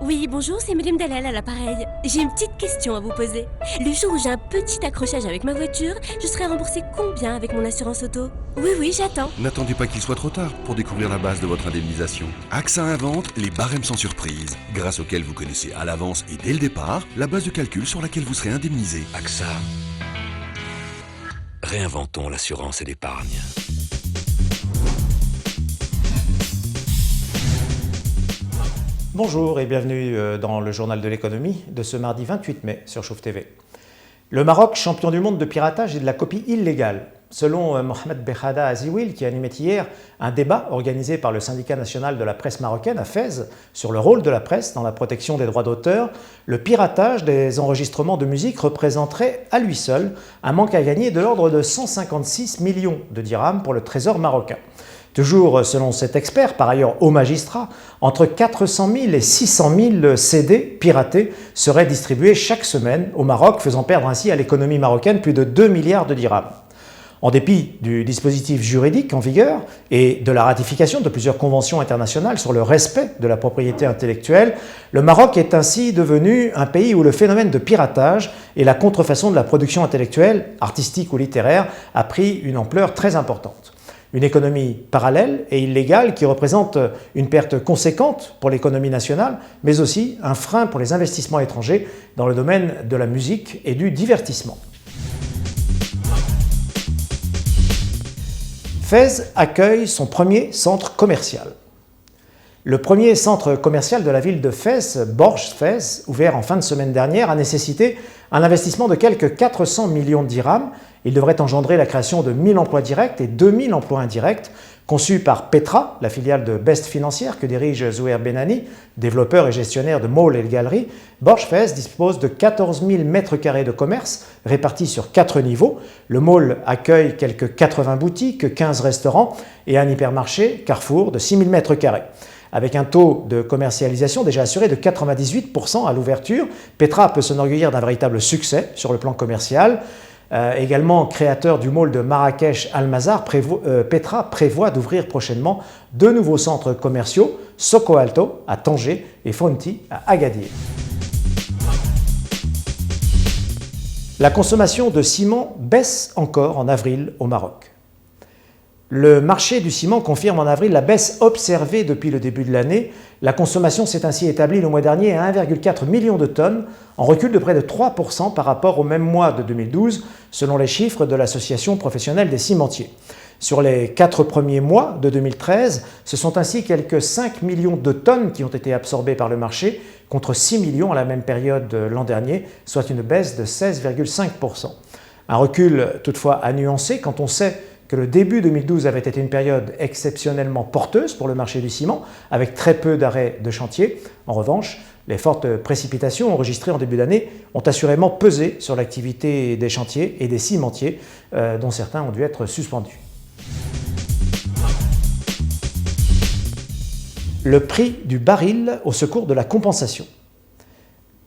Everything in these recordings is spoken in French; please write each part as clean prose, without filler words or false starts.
Oui, bonjour, c'est Madame Dalal à l'appareil. J'ai une petite question à vous poser. Le jour où j'ai un petit accrochage avec ma voiture, je serai remboursée combien avec mon assurance auto? Oui, j'attends. N'attendez pas qu'il soit trop tard pour découvrir la base de votre indemnisation. AXA invente les barèmes sans surprise, grâce auxquels vous connaissez à l'avance et dès le départ la base de calcul sur laquelle vous serez indemnisé. AXA. Réinventons l'assurance et l'épargne. Bonjour et bienvenue dans le journal de l'économie de ce mardi 28 mai sur Chouf TV. Le Maroc, champion du monde de piratage et de la copie illégale. Selon Mohamed Bechada Aziwil, qui animait hier un débat organisé par le syndicat national de la presse marocaine à Fès sur le rôle de la presse dans la protection des droits d'auteur, le piratage des enregistrements de musique représenterait à lui seul un manque à gagner de l'ordre de 156 millions de dirhams pour le trésor marocain. Toujours selon cet expert, par ailleurs haut magistrat, entre 400 000 et 600 000 CD piratés seraient distribués chaque semaine au Maroc, faisant perdre ainsi à l'économie marocaine plus de 2 milliards de dirhams. En dépit du dispositif juridique en vigueur et de la ratification de plusieurs conventions internationales sur le respect de la propriété intellectuelle, le Maroc est ainsi devenu un pays où le phénomène de piratage et la contrefaçon de la production intellectuelle, artistique ou littéraire, a pris une ampleur très importante. Une économie parallèle et illégale qui représente une perte conséquente pour l'économie nationale, mais aussi un frein pour les investissements étrangers dans le domaine de la musique et du divertissement. Fès accueille son premier centre commercial. Le premier centre commercial de la ville de Fès, Borj Fès, ouvert en fin de semaine dernière, a nécessité un investissement de quelques 400 millions de dirhams. Il devrait engendrer la création de 1000 emplois directs et 2000 emplois indirects. Conçu par Petra, la filiale de Best Financière que dirige Zouher Benani, développeur et gestionnaire de malls et de galeries, Borj Fès dispose de 14 000 m² de commerce répartis sur 4 niveaux. Le mall accueille quelques 80 boutiques, 15 restaurants et un hypermarché Carrefour de 6 000 m². Avec un taux de commercialisation déjà assuré de 98% à l'ouverture, Petra peut s'enorgueillir d'un véritable succès sur le plan commercial. Également créateur du mall de Marrakech Al-Mazar, Petra prévoit d'ouvrir prochainement 2 nouveaux centres commerciaux, Soko Alto à Tanger et Fonti à Agadir. La consommation de ciment baisse encore en avril au Maroc. Le marché du ciment confirme en avril la baisse observée depuis le début de l'année. La consommation s'est ainsi établie le mois dernier à 1,4 million de tonnes, en recul de près de 3% par rapport au même mois de 2012, selon les chiffres de l'Association professionnelle des cimentiers. Sur les 4 premiers mois de 2013, ce sont ainsi quelques 5 millions de tonnes qui ont été absorbées par le marché, contre 6 millions à la même période l'an dernier, soit une baisse de 16,5%. Un recul toutefois à nuancer quand on sait que le début 2012 avait été une période exceptionnellement porteuse pour le marché du ciment, avec très peu d'arrêts de chantier. En revanche, les fortes précipitations enregistrées en début d'année ont assurément pesé sur l'activité des chantiers et des cimentiers, dont certains ont dû être suspendus. Le prix du baril au secours de la compensation.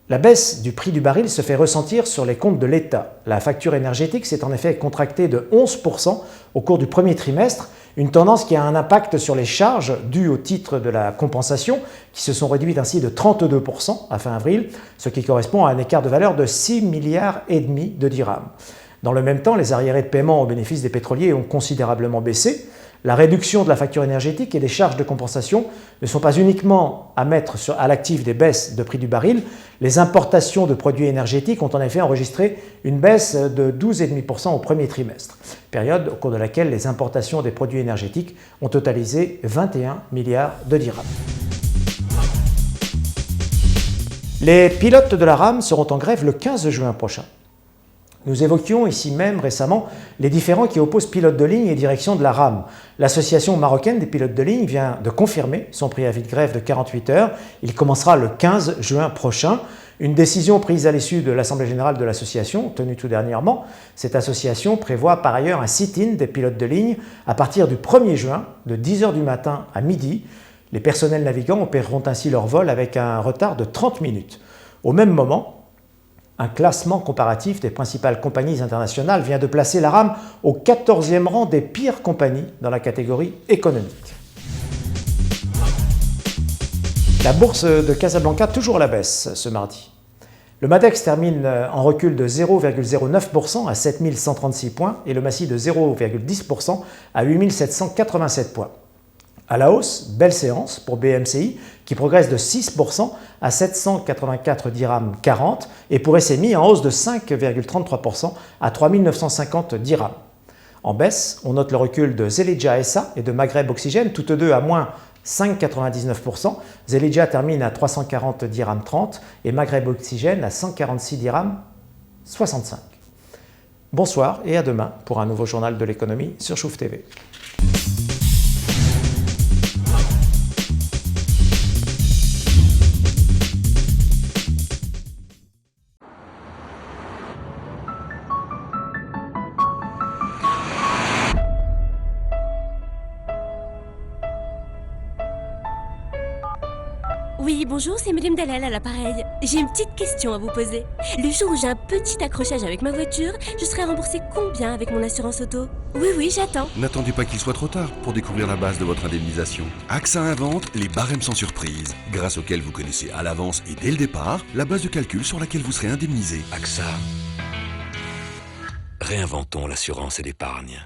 La baisse du prix du baril se fait ressentir sur les comptes de l'État. La facture énergétique s'est en effet contractée de 11% au cours du premier trimestre, une tendance qui a un impact sur les charges dues au titre de la compensation, qui se sont réduites ainsi de 32% à fin avril, ce qui correspond à un écart de valeur de 6,5 milliards de dirhams. Dans le même temps, les arriérés de paiement au bénéfice des pétroliers ont considérablement baissé. La réduction de la facture énergétique et des charges de compensation ne sont pas uniquement à mettre à l'actif des baisses de prix du baril. Les importations de produits énergétiques ont en effet enregistré une baisse de 12,5% au premier trimestre, période au cours de laquelle les importations des produits énergétiques ont totalisé 21 milliards de dirhams. Les pilotes de la RAM seront en grève le 15 juin prochain. Nous évoquions ici même récemment les différends qui opposent pilotes de ligne et direction de la RAM. L'Association marocaine des pilotes de ligne vient de confirmer son préavis de grève de 48 heures. Il commencera le 15 juin prochain. Une décision prise à l'issue de l'Assemblée générale de l'association, tenue tout dernièrement. Cette association prévoit par ailleurs un sit-in des pilotes de ligne à partir du 1er juin, de 10h du matin à midi. Les personnels navigants opéreront ainsi leur vol avec un retard de 30 minutes. Au même moment, un classement comparatif des principales compagnies internationales vient de placer la RAM au 14e rang des pires compagnies dans la catégorie économique. La bourse de Casablanca toujours à la baisse ce mardi. Le Madex termine en recul de 0,09% à 7136 points et le Massy de 0,10% à 8787 points. À la hausse, belle séance pour BMCI qui progresse de 6% à 784 dirhams 40 et pour SMI en hausse de 5,33% à 3950 dirhams. En baisse, on note le recul de Zelidja SA et de Maghreb Oxygène, toutes deux à moins 5,99%. Zelidja termine à 340 dirhams 30 et Maghreb Oxygène à 146 dirhams 65. Bonsoir et à demain pour un nouveau journal de l'économie sur Chouf TV. Oui, bonjour, c'est Madame Dalal à l'appareil. J'ai une petite question à vous poser. Le jour où j'ai un petit accrochage avec ma voiture, je serai remboursée combien avec mon assurance auto? Oui, j'attends. N'attendez pas qu'il soit trop tard pour découvrir la base de votre indemnisation. AXA invente les barèmes sans surprise, grâce auxquels vous connaissez à l'avance et dès le départ la base de calcul sur laquelle vous serez indemnisé. AXA. Réinventons l'assurance et l'épargne.